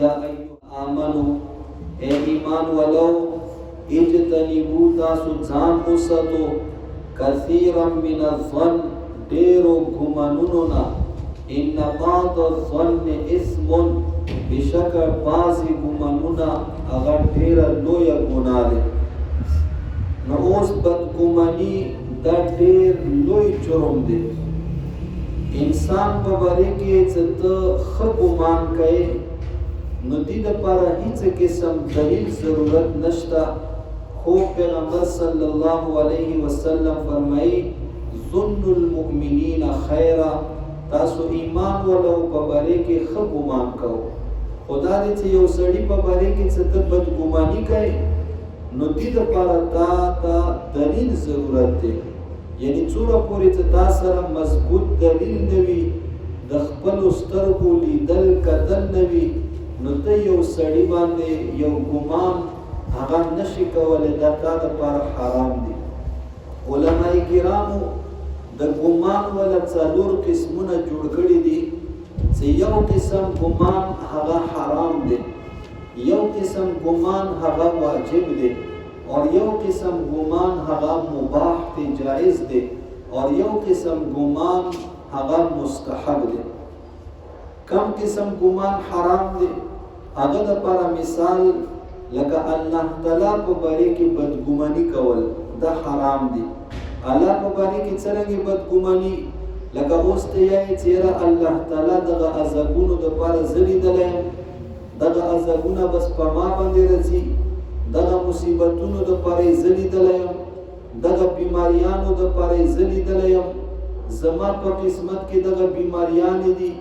یا ایها آمنو اے ایمان ولو اجتنبوا تاسو ځان وساتو کثیرا من الظن ډیرو ګمانونو نه ان بعض الظن اسم بشک بعضی ګمانونه هغه ډیره لویه ګناه ده. نو اوس بدګماني دا ډیر لوی جرم دی. انسان په باره کې چې ته ښه ګمان کوې نو دې دپاره هیڅ قسم دلیل ضرورت نشته. خو پیغمبر صلی الله علیه وسلم فرمایي ظن المؤمنین خیرا، تاسو ایمان ولو په باره کې ښه ګمان کوو. خو دا دی چې یو سړي په باره کې چې ته بدګماني کوې نو دې دپاره تا ته دلیل ضرورت دی. یعنی څومره پورې چې تا سره مضبوط دلیل نه وي، د خپلو سترګو لیدل کتل نه وي، نو ته یو سړي باندې یو ګمان هغه نشي کولی، دا تا دپاره حرام دی. علماء کرامو د ګمان ولا څلور قسمونه جوړ کړي دي چې یو قسم ګمان هغه حرام دی، یو قسم ګمان هغه واجب دی، اور یو قسم گمان هغه مباح دی، جائز دی، اور یو قسم گمان هغه مستحب دی. کم قسم گمان حرام دی هغه دپاره مثال لکه الله تعالی په باره کې بدګماني کول دا حرام دی. الله په باره کې څرنګه بدګماني لکه اوس ته یې چې الله تعالی دغه عذابونو دپاره زه لیدلی یم، دغه عذابونه بس په ما باندې راځي، دغه مصیبتونو دپاره زه لیدلی یم، دغه بیماریانو دپاره زه لیدلی یم، زما په قسمت کې دغه بیماریانې دي،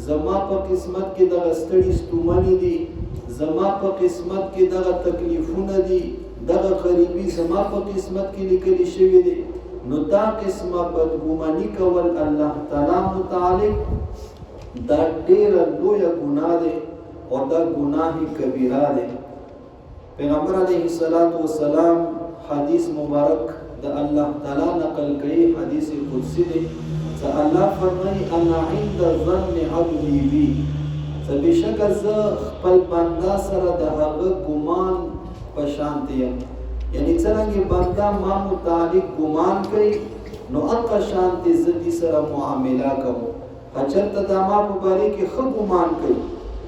زما په قسمت کې دغه ستړي ستومنې دي، زما په قسمت کې دغه تکلیفونه دي، دغه غریبي زما په قسمت کې لیکلي شوي دي. نو دا قسمه بدګماني کول الله تعالی متعلق دا ډېره لویه ګناه دی او دا ګناه کبیره دی. پیغمبر علیه السلام حدیث مبارک د الله تعالی نقل کوي، حدیث قدسی دی چې الله فرمایي انا عند ظن عبدی بی، چې بېشکه زه خپل بنده سره د هغه ګمان په شانتې یم. یعنی څرنګه بنده ما متعلق ګمان کوي نو هغه شانتې زه دې سره معامله کوم. که چېرته دا ما په باره کې ښه ګمان کوي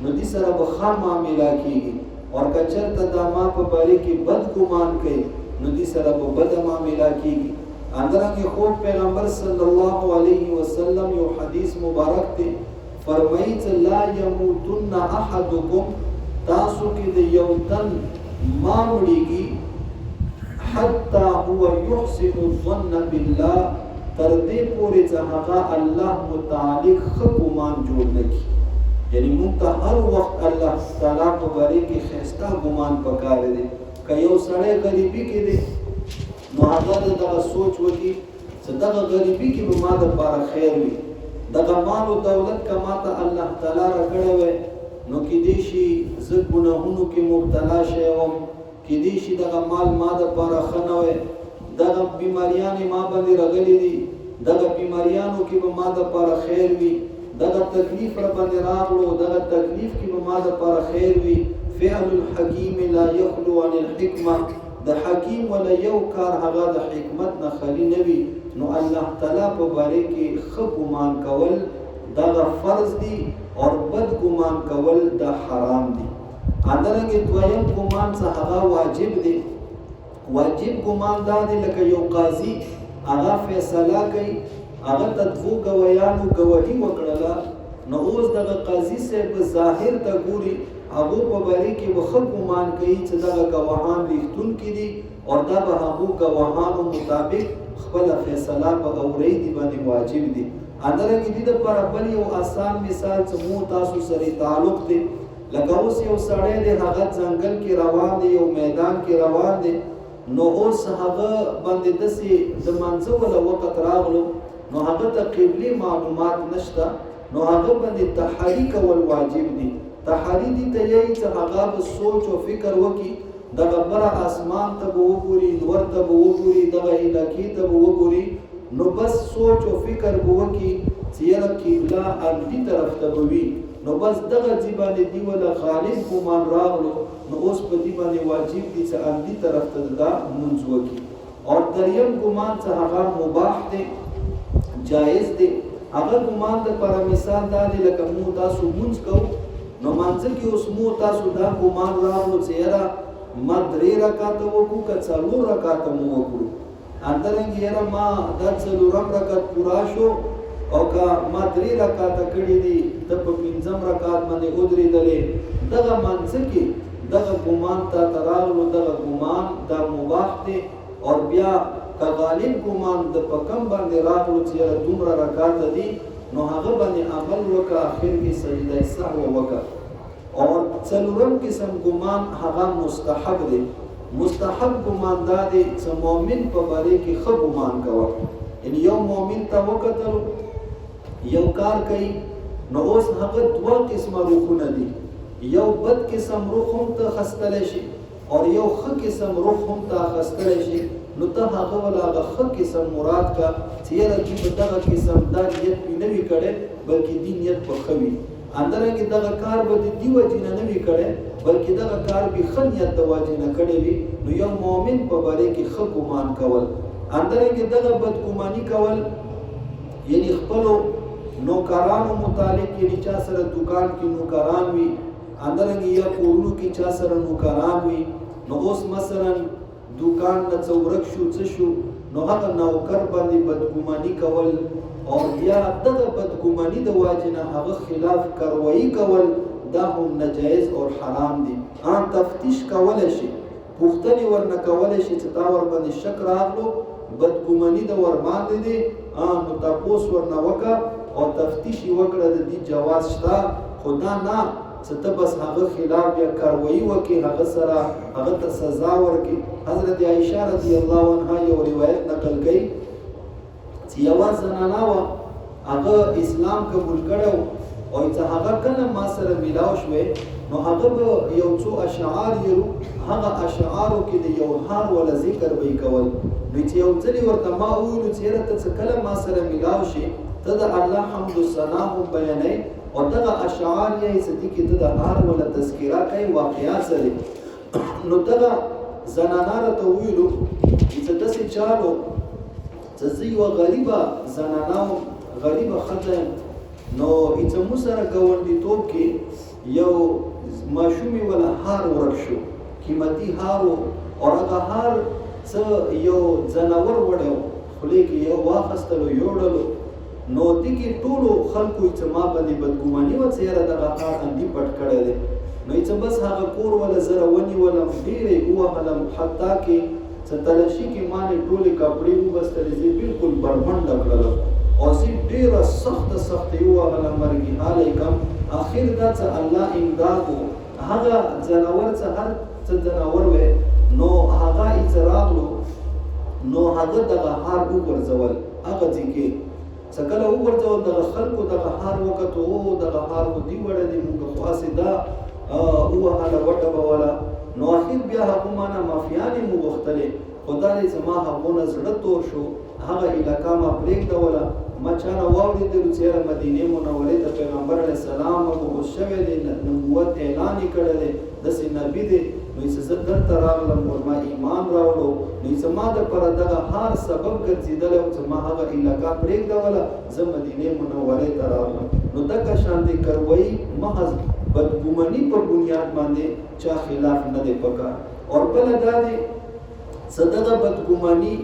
نو دې سره به ښه معامله کېږي، اور که چېرته دا ما په باره کې بد ګمان کوي نو دې سره به بده معامله کېږي. همدارنګه خوب پیغمبر صلی الله علیه وسلم یو حدیث مبارک دی، فرمایي چې لا یموتن احدکم، تاسو کې د یو تن ما مړېږي حتی هو یحسن الظن بالله، تر دې پورې چې هغه الله متعلق ښه ګمان جوړ نه کړي. یعنی موږ ته هر وخت الله تعالی په باره کې ښایسته ګمان پکار دی. که یو سړی غریبي کې دی نو هغه دغه سوچ وکړي چې دغه غریبي کې به ما دپاره خیر وي، دغه مال و دولت که ما ته الله تعالی راکړی وی نو کیدای شي زه ګناهونو کې مبتلا شوی وم، کیدای شي دغه مال ما دپاره ښه نه وی، دغه بیماریانې ما باندې راغلي دي، دغه بیماریانو کې به ما دپاره خیر وي، دغه تکلیف را باندې راغلو، دغه تکلیف کې به ما دپاره خیر وي. فعل الحکیم لا یخلو عن الحکمه، د حکیم ولا یو کار هغه د حکمت نه خالی نه وي. نو الله تعالی په باره کې ښه ګمان کول دغه فرض دي، اور بد ګمان کول دا حرام دي. همدارنګه دویم ګمان څه هغه واجب دی. واجب ګمان دا دی لکه یو قاضي هغه فیصله کوي، هغه ته دوو ګویانو ګواهي وکړله، نو اوس دغه قاضي صاحب ظاهر ته ګوري، هغو په باره کې به ښه ګمان کوي چې دغه ګواهان ریښتونکي دي، اور دا به هغو ګواهانو مطابق خپله فیصله په اورېدي باندې واجب دي. همدارنګه دې دپاره بل یو آسان مثال چې مو تاسو سره تعلق دی، لکه اوس یو سړی دی هغه ځنګل کې روان دی، یو میدان کې روان دی، نو اوس هغه باندې داسې د منځه ولا وخت راغلو نو هغه ته قبلې معلومات نشته، نو هغه باندې تحري کول واجب دي. تحري دي ته یې چې هغه به سوچ او فکر وکړي، دغه بره اسمان ته به وګوري، نور ته به وګوري، دغه علاقې ته به وګوري، نو بس سوچ او فکر به وکړي چې یاره قبله ارضي طرف ته به وي، نو بس دغه ځای باندې دی ولا غالب ګمان راغلو نو اوس په دې باندې واجب دي چې اندي طرف ته دا منځ وکړي او دریم ګمان چې هغه مباح دی جایز دی هغه ګمان د پر مثال دا دی لکه مو تاسو منځ کوو نو منځ کې اوس مو تاسو دا ګمان راغلو چې یاره ما 3 رکعات وکړو که 4 رکعات مو وکړو اندرنګ یاره ما دا 4 رکعات پورا شو او که ما 3 رکعات کړي دي د په 5 رکعات باندې ودرېدلې دغه منځ کې دغه ګمان ته تراغلو دغه ګمان دا مباح دی او بیا که غالب ګمان د په کم باندې راغلو چې دومره رکعات دي نو هغه باندې عمل وکړه اخر کې سجده سهو وکړه او څلورم قسم ګمان هغه مستحب دی مستحب ګمان دا دی چې مؤمن په باره کې ښه ګمان کوه یعنی یو مؤمن ته وکتل یو کار کوي نو اوس هغه 2 قسمه روحونه دي یو بد قسم روح هم ته خستلی شي او یو ښه قسم روح هم ته خستلی شي نو ته هغه ولا هغه ښه قسم مراد کا چې یاره چې په دغه قسم دا نیت پې نه وي کړی بلکې دې نیت به ښه وي اندرنګې دغه کار به د دې وجې نه وي کړی بلکې دغه کار به ښه نیت د وجې نه کړی وي نو یو مؤمن په باره کې ښه ګمان کول اندرنګې دغه بدګماني کول یعنی خپلو نوکرانو متعلق یعنی چا سره دکان کې نوکران وي اندرنګې یا کورونو کې چا سره نوکران وي نو اوس مثلا دکان نه څه ورک شو څه شو نو هغه نوکر باندې بدګماني کول او بیا دغه بدګماني د واجب نه هغه خلاف کاروایی کول دا هم ناجایز او حرام دي ان تفتیش کول شي پوښتنه ورنه کول شي چې تا ور باندې شک راغلو بدګماني د ور باندې دي نو تاسو ورنه وکړه او تفتیش وکړه د دې جواز شته خدا نه چې ته بس هغه خلاف یا کاروایی وکړي هغه سره هغه ته سزا ورکړي حضرت عائشہ رضی الله عنها یو روایت نقل کړي چې یو زنانه و هغه اسلام قبول کړو او چې هغه کله ما سره ملاو شوه نو هغه یو څو اشعار یو هغه اشعارو کې د یو هار ولا ذکر وی کول نو چې یو ځلې ورته ما ویلو چې ته کله ما سره ملاو شي ته د الله حمد و ثنا هم بیانې او دغه اشعار یې صدیق ته د هار ولا تذکرہ کوي واقعات سره نو دغه زنانه ته ویلو چې داسې چالو چې یو غریبه زنانه غریبه خزه نو چې مو سره ګاونډیتوب کې یو ماشومي ولا هار ورک شو قیمتي هار او هغه هار څه یو ځناور وړو خولې کې یو واخستلو یوړلو نو دغه ټولو خلکو چې ما باندې بدګماني و چې را دغه هار اندي پټ کړی دی نو چې بس هغه کور ولا زره ونی ولا ډیره هو هلم حتی کې چې تلشي کې مانه ټولې کپڑے وبستلې زی بالکل برمنډ کړل او سي ډیره سخت یو هلم مرګي علیکم اخر دا چې الله امداد هغه جناور څه هر څه جناور وې نو هغه اعتراضلو نو هغه دغه هار وګرځول هغه ځکه څکله وګرځول دغه خلکو دغه هار وکړو دغه هار کو دی وړه دی موږ خاصه دا هو هغه وټه بولا نو اخر بیا حکومانه مافیانې مو غختلې خدای دې زما هغونه زړه تور شو هغه علاقہ ما پریک دوله ما چانه واوري د روسیه مدینه منوره ته پیغمبر علی السلام او شوه دې نبوت اعلان کړل د سې نبی دې نو چې زدر تراغلم او ما ایمان راوړو نو چې ما د پر دغه هر سبب ګرځیدل او چې ما هغه علاقہ پریک دوله ز مدینه منوره ته راغلم نو دغه شان دې کوي محض بدګماني په بنیاد باندې چا خلاف نه دی پکار اور بل دا دی صدقه بدګماني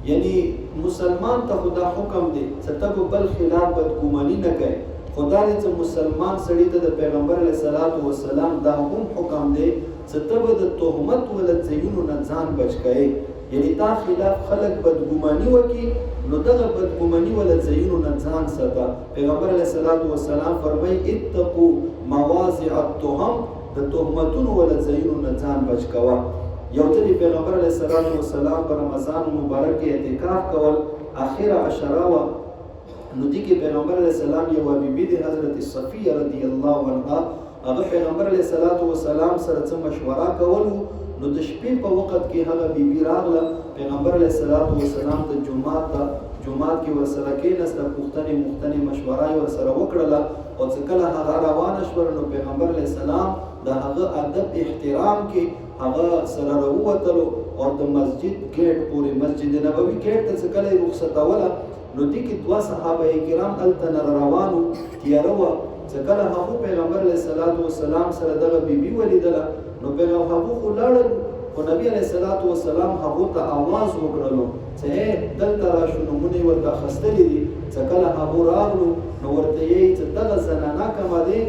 یعنی مسلمان ته خدا حکم دی ستب بل خلاف بدګماني نه کوي خدا دې چې مسلمان سړی ته د پیغمبر علیه الصلاۃ والسلام دا هم حکم دی ستب د تهمت ول زینو نه ځان بچ کړي یعنی تا خلاف خلق بدګماني وکي نو دغه بدګماني ول زینو نه ځان ساته پیغمبر علیه الصلاۃ والسلام فرمای اتقوا مواضع التهم د تهمتونو ول زینو نه ځان بچ کوا یو ځل پیغمبر علیه الصلاۃ والسلام په رمضان مبارک کې اعتکاف کول اخره عشره وا نو دي کې پیغمبر علیه السلام یو بیبي د حضرت صفیه رضی الله عنها هغه پیغمبر علیه الصلاۃ والسلام سره څه مشوره کول نو د شپې په وخت کې هغه بیبي راغله پیغمبر علیه الصلاۃ والسلام ته جمعات کې ورسره کېناسته، پوښتنې مشوره یې ورسره وکړله او چې کله هغه روانه شول نو پیغمبر علیه السلام د هغه ادب احترام کې هغه سره راووتلو او د مسجد ګیټ پورې مسجد نبوي ګیټ ته چې کله یې رخصتوله نو دې کې دوه صحابه کرام هلته نه روانو تیاره وه. چې کله هغو پیغمبر علیه السلام سره دغه بیبي ولیدله نو هغو خو لاړل خو نبي علیه السلام هغو ته آواز وکړلو چې دلته راشو، نومونه یې ورته اخیستلي دي. چې کله هغو راغلو نو ورته یې چې دغه زنانه کومه دی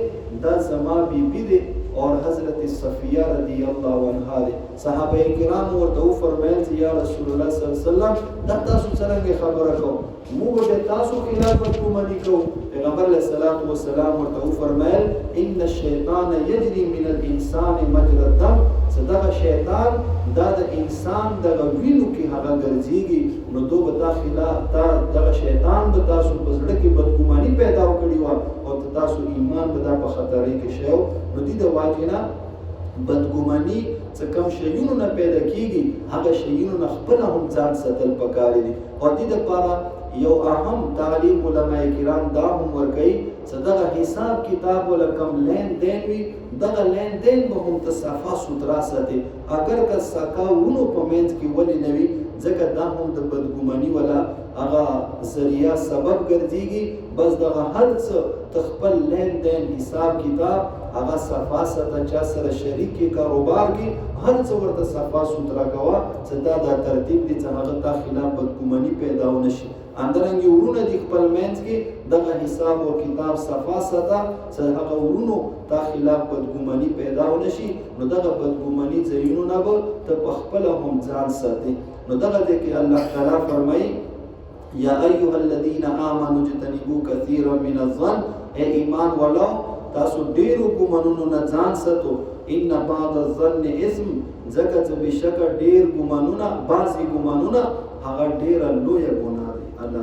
دا زما بیبي دی اور حضرت صفیه رضی الله عنها دی. صحابه کرام ورته وفرمایل چې یا رسول الله صلی الله علیه وسلم دا تاسو څرنګه خبره کوو، موږ به تاسو خلاف بدګماني کوو. پیغمبر علیه السلام ورته وفرمایل ان الشیطان یجری من الانسان مجرى الدم، چې دغه شیطان دا د انسان دغه وینو کې هغه ګرځېږي نو دو به تا خلاف دغه شیطان به تاسو په زړه کې بدګماني پیدا وکړي وه او تاسو ایمان به دا په خطرې کې شی و. نو دې د واقع نه بدګماني څه کوم شیونو نه پیدا کېږي هغه شیونو نه خپله هم ځان ساتل پکار دي. او دې دپاره یو اهم تعلیم علماء کرام دا هم ورکوي چې دغه حساب کتاب ولا کم لین دین وي دغه لین دین به هم ته صفا سوترا ساتي. اگر که ساکاونو په منځ کې ولې نه وي ځکه دا هم د بدګماني ولا هغه ذریعه سبب ګرځېږي. بس دغه هر څه ته خپل لین دین حساب کتاب هغه صفا ساته، چا سره شریک کې کاروبار کې هر څه ورته صفا سوترا کوه چې دا ترتیب دي چې هغه تا خلاف بدګماني پیدا ونه شي. اندرنګي ورونه دي خپل منځ کې دغه حساب او کتاب صفا ساته چې هغه ورونو تا خلاف بدګماني پیدا ونه شي. نو دغه بدګماني ځایونو نه به ته په خپله هم ځان ساتي. نو دغه دی کې الله تعالی فرمایي یا ایها الذین آمنوا اجتنبوا کثیرا من الظن، اے ایمان والو تاسو ډیرو ګمانونو نه ځان ساتو. ان بعض الظن اسم، ځکه چې بېشکه ډیر ګمانونه بعضې ګمانونه هغه ډیره لویه ګناه ده.